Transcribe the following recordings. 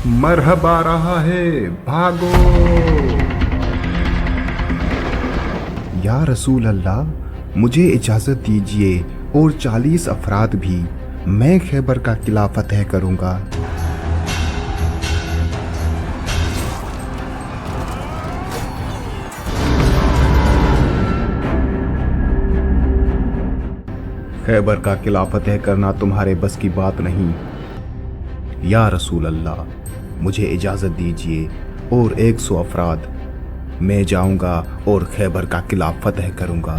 मरहब आ रहा है, भागो। या रसूल अल्लाह, मुझे इजाज़त दीजिए और 40 अफराद भी, मैं खैबर का किला फतह करूँगा। खैबर का किला फतह करना तुम्हारे बस की बात नहीं। या रसूल अल्लाह, मुझे इजाज़त दीजिए और 100 अफराद, मैं जाऊंगा और खैबर का किला फतह करूंगा।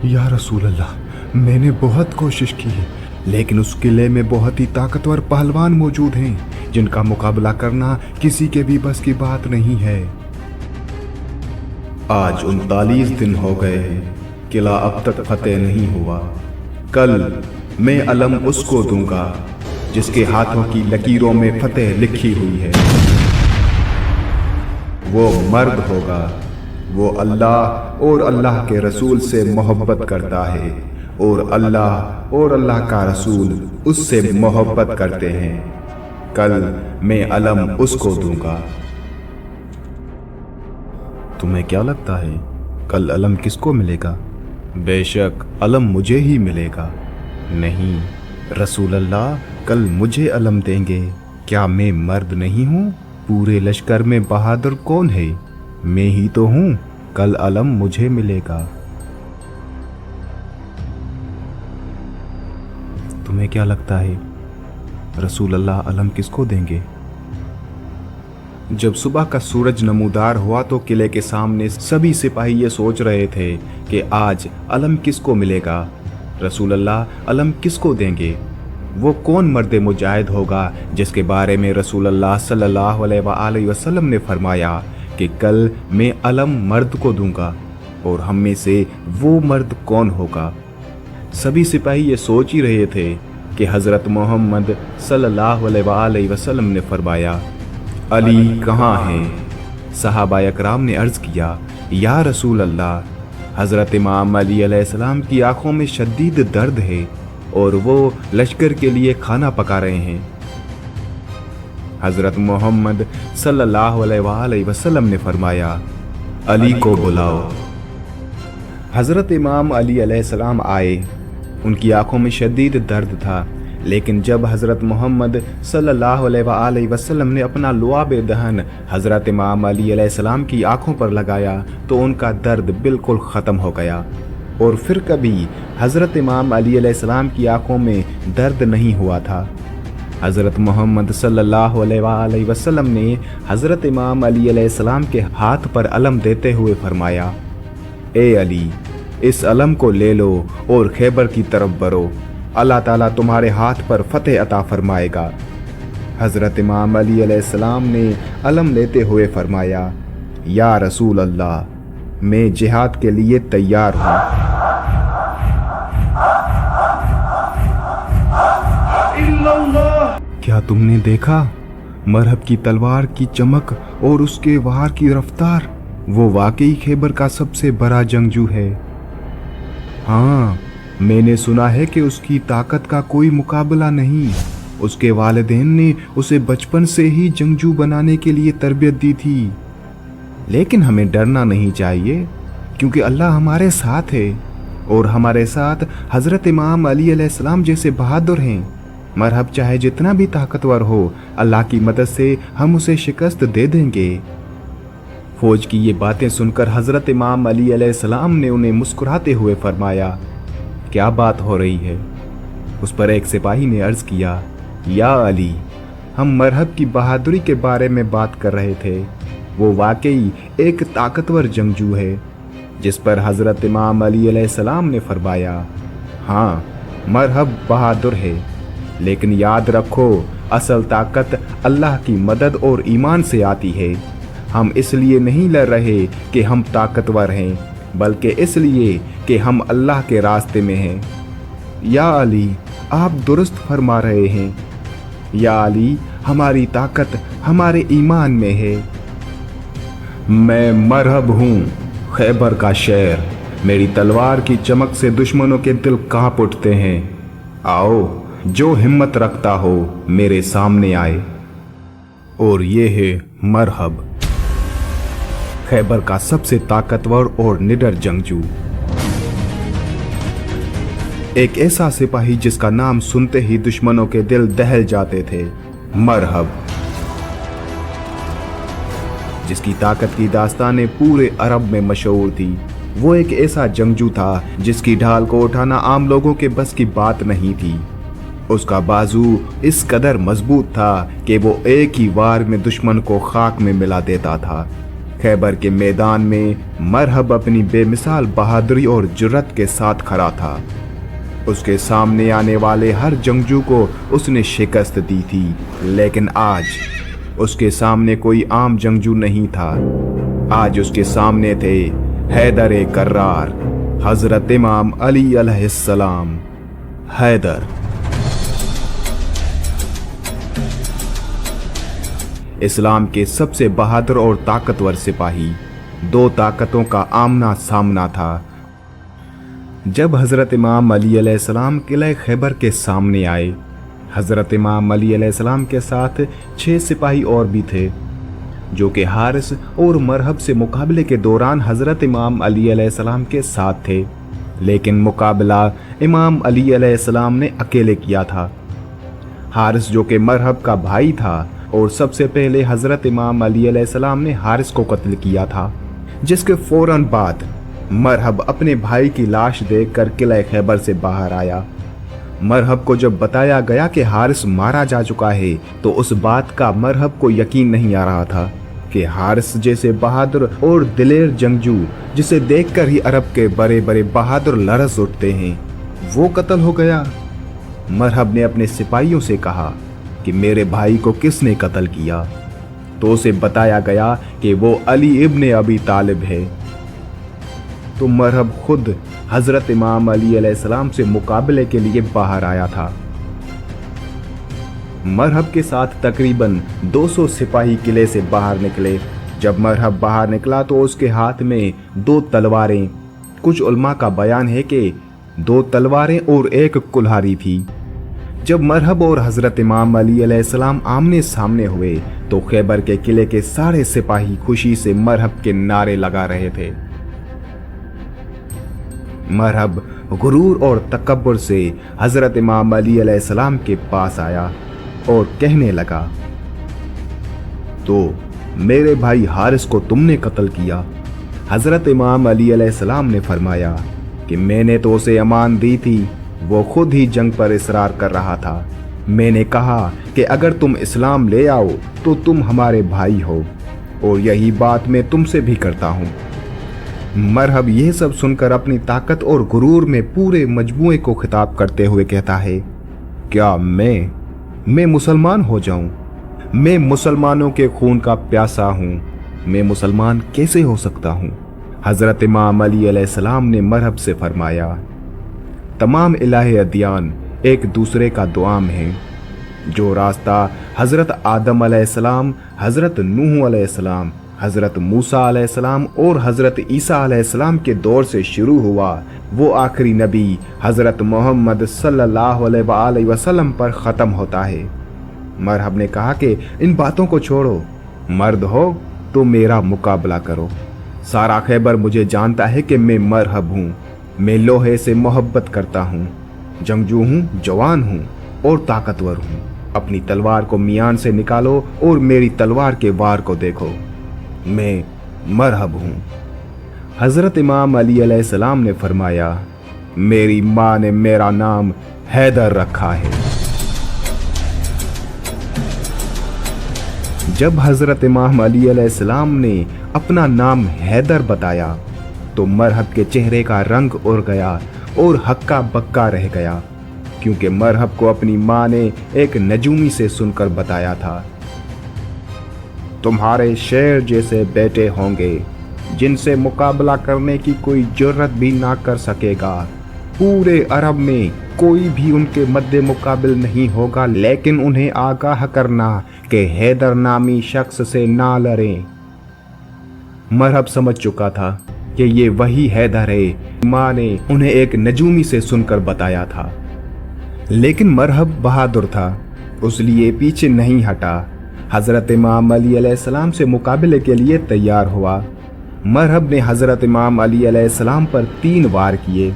या रसूल अल्लाह, मैंने बहुत कोशिश की है, लेकिन उस किले में बहुत ही ताकतवर पहलवान मौजूद हैं जिनका मुकाबला करना किसी के भी बस की बात नहीं है। आज 39 दिन हो गए हैं, किला अब तक फतेह नहीं हुआ। कल मैं अलम उसको दूंगा जिसके हाथों की लकीरों में फतेह लिखी हुई है। वो मर्द होगा, वो अल्लाह और अल्लाह के रसूल से मोहब्बत करता है और अल्लाह का रसूल उससे मोहब्बत करते हैं। कल मैं अलम उसको दूंगा। तुम्हें क्या लगता है कल अलम किसको मिलेगा? बेशक अलम मुझे ही मिलेगा। नहीं रसूल अल्लाह, कल मुझे अलम देंगे। क्या मैं मर्द नहीं हूँ? पूरे लश्कर में बहादुर कौन है? मैं ही तो हूँ। कल अलम मुझे मिलेगा। तुम्हें क्या लगता है रसूल अल्लाह अलम किसको देंगे? जब सुबह का सूरज नमूदार हुआ तो किले के सामने सभी सिपाही ये सोच रहे थे कि आज अलम किसको मिलेगा। रसूल अल्लाह अलम किसको देंगे? वो कौन मर्द मुजाहिद होगा जिसके बारे में रसूल अल्लाह सल्लल्लाहु अलैहि वसल्लम ने फरमाया कि कल मैं अलम मर्द को दूंगा, और हम में से वो मर्द कौन होगा? सभी सिपाही ये सोच ही रहे थे कि हज़रत मोहम्मद सल्लल्लाहु अलैहि वसल्लम ने फरमाया, अली कहाँ हैं? सहाबा अकराम ने अर्ज़ किया, या रसूल अल्लाह, हज़रत इमाम अली अलैहिस्सलाम की आंखों में शदीद दर्द है और वो लश्कर के लिए खाना पका रहे हैं। हज़रत मोहम्मद सल्लल्लाहु अलैहि वसल्लम ने फरमाया, अली को बुलाओ। हज़रत इमाम अली अलैहिस्सलाम आए। उनकी आंखों में शदीद दर्द था, लेकिन जब हज़रत मोहम्मद सल्लल्लाहु अलैहि वसल्लम ने अपना लुआब दहन हज़रत इमाम अली अलैहिस्सलाम की आंखों पर लगाया तो उनका दर्द बिल्कुल ख़त्म हो गया, और फिर कभी हज़रत इमाम अली अलैहिस्सलाम की आंखों में दर्द नहीं हुआ था। हज़रत मोहम्मद सल्लल्लाहु अलैहि वसल्लम ने हज़रत इमाम अली अलैहिस्सलाम के हाथ पर अलम देते हुए फरमाया, ए अली, इस अलम को ले लो और खैबर की तरफ बढ़ो। अल्लाह ताला तुम्हारे हाथ पर फतेह अता फरमाएगा। हज़रत इमाम अली अलैहिस्सलाम ने अलम लेते हुए फरमाया, या रसूल अल्लाह, मैं जिहाद के लिए तैयार हूँ। क्या तुमने देखा मरहब की तलवार की चमक और उसके वार की रफ्तार? वो वाकई खैबर का सबसे बड़ा जंगजू है। हाँ, मैंने सुना है कि उसकी ताकत का कोई मुकाबला नहीं। उसके वालिदैन ने उसे बचपन से ही जंगजू बनाने के लिए तरबियत दी थी। लेकिन हमें डरना नहीं चाहिए, क्योंकि अल्लाह हमारे साथ है और हमारे साथ हज़रत इमाम अली अलैहिस्सलाम जैसे बहादुर हैं। मरहब चाहे जितना भी ताकतवर हो, अल्लाह की मदद से हम उसे शिकस्त दे देंगे। फौज की ये बातें सुनकर हज़रत इमाम अली अलैहिस्सलाम ने उन्हें मुस्कुराते हुए फरमाया, क्या बात हो रही है? उस पर एक सिपाही ने अर्ज़ किया, या अली, हम मरहब की बहादुरी के बारे में बात कर रहे थे। वो वाकई एक ताकतवर जंगजू है। जिस पर हज़रत इमाम अली अलैहिस्सलाम ने फरमाया, हाँ, मरहब बहादुर है, लेकिन याद रखो, असल ताकत अल्लाह की मदद और ईमान से आती है। हम इसलिए नहीं लड़ रहे कि हम ताकतवर हैं, बल्कि इसलिए कि हम अल्लाह के रास्ते में हैं। या अली, आप दुरुस्त फरमा रहे हैं। या अली, हमारी ताकत हमारे ईमान में है। मैं मरहब हूँ, खैबर का शेर। मेरी तलवार की चमक से दुश्मनों के दिल कांप उठते हैं। आओ, जो हिम्मत रखता हो मेरे सामने आए। और ये है मरहब, खैबर का सबसे ताकतवर और निडर जंगजू। एक ऐसा सिपाही जिसका नाम सुनते ही दुश्मनों के दिल दहल जाते थे। मरहब, जिसकी ताकत की दास्तानें पूरे अरब में मशहूर थी। वो एक ऐसा जंगजू था जिसकी ढाल को उठाना आम लोगों के बस की बात नहीं थी। उसका बाजू इस कदर मजबूत था कि वो एक ही वार में दुश्मन को खाक में मिला देता था। खैबर के मैदान में मरहब अपनी बेमिसाल बहादुरी और जुर्रत के साथ खड़ा था। उसके सामने आने वाले हर जंगजू को उसने शिकस्त दी थी, लेकिन आज उसके सामने कोई आम जंगजू नहीं था। आज उसके सामने थे हैदर कर्रार, हजरत इमाम अली अलैहिस्सलाम। हैदर इस्लाम के सबसे बहादुर और ताकतवर सिपाही। दो ताकतों का आमना सामना था। जब हजरत इमाम अली अलैहिस्सलाम किले खैबर के सामने आए, हजरत इमाम अली अलैहिस्सलाम के साथ 6 सिपाही और भी थे, जो कि हारिस और मरहब से मुकाबले के दौरान हजरत इमाम अली अलैहिस्सलाम के साथ थे। लेकिन मुकाबला इमाम अली अलैहिस्सलाम ने अकेले किया था। हारिस, जो कि मरहब का भाई था, और सबसे पहले हजरत इमाम अली अलैहिस्सलाम ने हारिस को कत्ल किया था, जिसके फौरन बाद मरहब अपने भाई की लाश देखकर किला खैबर से बाहर आया। मरहब को जब बताया गया कि हारिस मारा जा चुका है, तो उस बात का मरहब को यकीन नहीं आ रहा था कि हारिस जैसे बहादुर और दिलेर जंगजू, जिसे देखकर ही अरब के बड़े बड़े बहादुर लरज़ उठते हैं, वो कत्ल हो गया। मरहब ने अपने सिपाहियों से कहा कि मेरे भाई को किसने कत्ल किया, तो उसे बताया गया कि वो अली इब्ने अबी तालिब है। तो मरहब खुद हजरत इमाम अली अलैहिस्सलाम से मुकाबले के लिए बाहर आया था। मरहब के साथ तकरीबन 200 सिपाही किले से बाहर निकले। जब मरहब बाहर निकला तो उसके हाथ में 2 तलवारें। कुछ उलमा का बयान है कि 2 तलवारें और 1 कुल्हाड़ी थी। जब मरहब और हजरत इमाम अली अलैहिस्सलाम आमने सामने हुए तो खैबर के किले के सारे सिपाही खुशी से मरहब के नारे लगा रहे थे। मरहब गुरूर और तकब्बुर से हजरत इमाम अली अलैहिस्सलाम के पास आया और कहने लगा, तो मेरे भाई हारिस को तुमने कत्ल किया। हजरत इमाम अली अलैहिस्सलाम ने फरमाया कि मैंने तो उसे अमान दी थी, वो खुद ही जंग पर इसरार कर रहा था। मैंने कहा कि अगर तुम इस्लाम ले आओ तो तुम हमारे भाई हो, और यही बात मैं तुमसे भी करता हूँ। मरहब यह सब सुनकर अपनी ताकत और गुरूर में पूरे मजमूए को खिताब करते हुए कहता है, क्या मैं मुसलमान हो जाऊं? मैं मुसलमानों के खून का प्यासा हूं। मैं मुसलमान कैसे हो सकता हूं? हजरत इमाम अली अलैहिस्सलाम ने मरहब से फरमाया, तमाम इलाहे अदियान एक दूसरे का दुआम है। जो रास्ता हजरत आदम अलैहिस्सलाम, हजरत नूह अलैहिस्सलाम, हजरत मूसा अलैहिस्सलाम और हजरत ईसा अलैहिस्सलाम के दौर से शुरू हुआ, वो आखिरी नबी हजरत मोहम्मद सल्लल्लाहु अलैहि वसल्लम पर ख़त्म होता है। मरहब ने कहा कि इन बातों को छोड़ो, मर्द हो तो मेरा मुकाबला करो। सारा खैबर मुझे जानता है कि मैं मरहब हूँ। मैं लोहे से मोहब्बत करता हूँ, जंगजू हूँ, जवान हूँ और ताकतवर हूँ। अपनी तलवार को मियान से निकालो और मेरी तलवार के वार को देखो। मैं मरहब हूँ। हजरत इमाम अली अलैहिस्सलाम ने फरमाया, मेरी माँ ने मेरा नाम हैदर रखा है। जब हजरत इमाम अली अलैहिस्सलाम ने अपना नाम हैदर बताया तो मरहब के चेहरे का रंग उड़ गया और हक्का बक्का रह गया, क्योंकि मरहब को अपनी माँ ने एक नजूमी से सुनकर बताया था, तुम्हारे शेर जैसे बेटे होंगे जिनसे मुकाबला करने की कोई जुर्रत भी ना कर सकेगा। पूरे अरब में कोई भी उनके मद्दे मुकाबिल नहीं होगा, लेकिन उन्हें आगाह करना कि हैदर नामी शख्स से ना लड़ें। मरहब समझ चुका था कि ये वही हैदर है माँ ने उन्हें एक नजूमी से सुनकर बताया था। लेकिन मरहब बहादुर था, इसलिए पीछे नहीं हटा। हजरत इमाम अली अलैहिस्सलाम से मुकाबले के लिए तैयार हुआ। मरहब ने हजरत इमाम अली अलैहिस्सलाम पर 3 वार किए,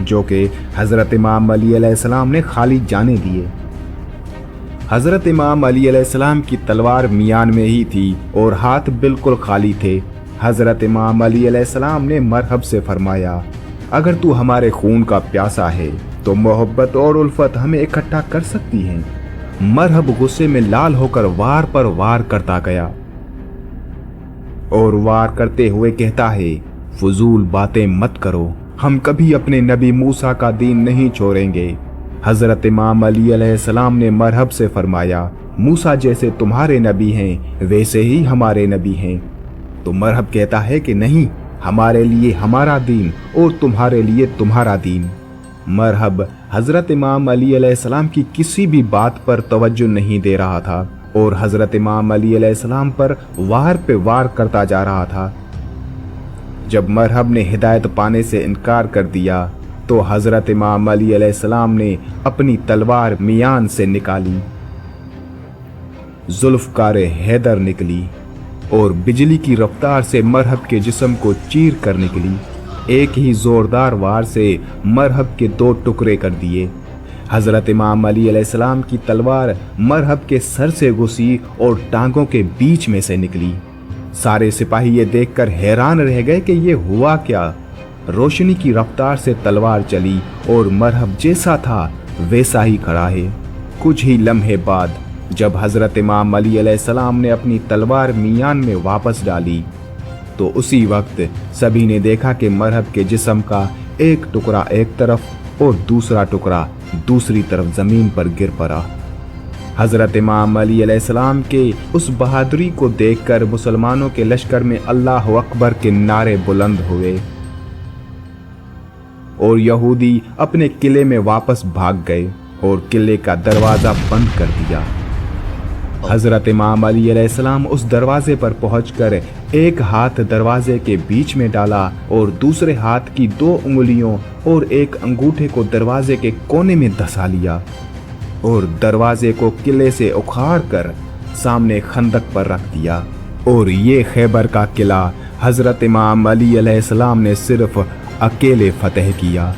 जो कि हजरत इमाम अली अलैहिस्सलाम ने खाली जाने दिए। हजरत इमाम अली अलैहिस्सलाम की तलवार मियान में ही थी और हाथ बिल्कुल खाली थे। हजरत इमाम अली अलैहिस्सलाम ने मरहब से फरमाया, अगर तू हमारे खून का प्यासा है तो मोहब्बत और उल्फत हमें इकट्ठा कर सकती है। मरहब गुस्से में लाल होकर वार पर वार करता गया और वार करते हुए कहता है, फजूल बातें मत करो, हम कभी अपने नबी मूसा का दीन नहीं छोड़ेंगे। हजरत इमाम अली अलैहिस्सलाम ने मरहब से फरमाया, मूसा जैसे तुम्हारे नबी हैं वैसे ही हमारे नबी हैं। तो मरहब कहता है कि नहीं, हमारे लिए हमारा दीन और तुम्हारे लिए तुम्हारा दीन। मरहब हजरत इमाम अली अलैहिस्सलाम की किसी भी बात पर तवज्जो नहीं दे रहा था और हजरत इमाम अली अलैहिस्सलाम पर वार पे वार करता जा रहा था। जब मरहब ने हिदायत पाने से इनकार कर दिया तो हजरत इमाम अली अलैहिस्सलाम ने अपनी तलवार मियान से निकाली। जुल्फकार हैदर निकली और बिजली की रफ्तार से मरहब के जिस्म को चीर कर निकली। एक ही जोरदार वार से मरहब के 2 टुकड़े कर दिए। हजरत इमाम अली अलैहिस्सलाम की तलवार मरहब के सर से घुसी और टांगों के बीच में से निकली। सारे सिपाही ये देखकर हैरान रह गए कि ये हुआ क्या। रोशनी की रफ्तार से तलवार चली और मरहब जैसा था वैसा ही खड़ा है। कुछ ही लम्हे बाद जब हजरत इमाम अली अलैहिस्सलाम ने अपनी तलवार मियान में वापस डाली तो उसी वक्त सभी ने देखा कि मरहब के जिस्म का एक टुकड़ा एक तरफ और दूसरा टुकड़ा दूसरी तरफ जमीन पर गिर पड़ा। हजरत इमाम अली अलैहिस्सलाम के उस बहादुरी को देखकर मुसलमानों के लश्कर में अल्लाह अकबर के नारे बुलंद हुए और यहूदी अपने किले में वापस भाग गए और किले का दरवाजा बंद कर दिया। हजरत इमाम अली अलैहिस्सलाम उस दरवाजे पर पहुंचकर एक हाथ दरवाजे के बीच में डाला और दूसरे हाथ की 2 उंगलियों और एक अंगूठे को दरवाजे के कोने में धंसा लिया और दरवाजे को किले से उखाड़ कर सामने खंदक पर रख दिया। और ये खैबर का किला हजरत इमाम अली अलैहिस्सलाम ने सिर्फ अकेले फतेह किया।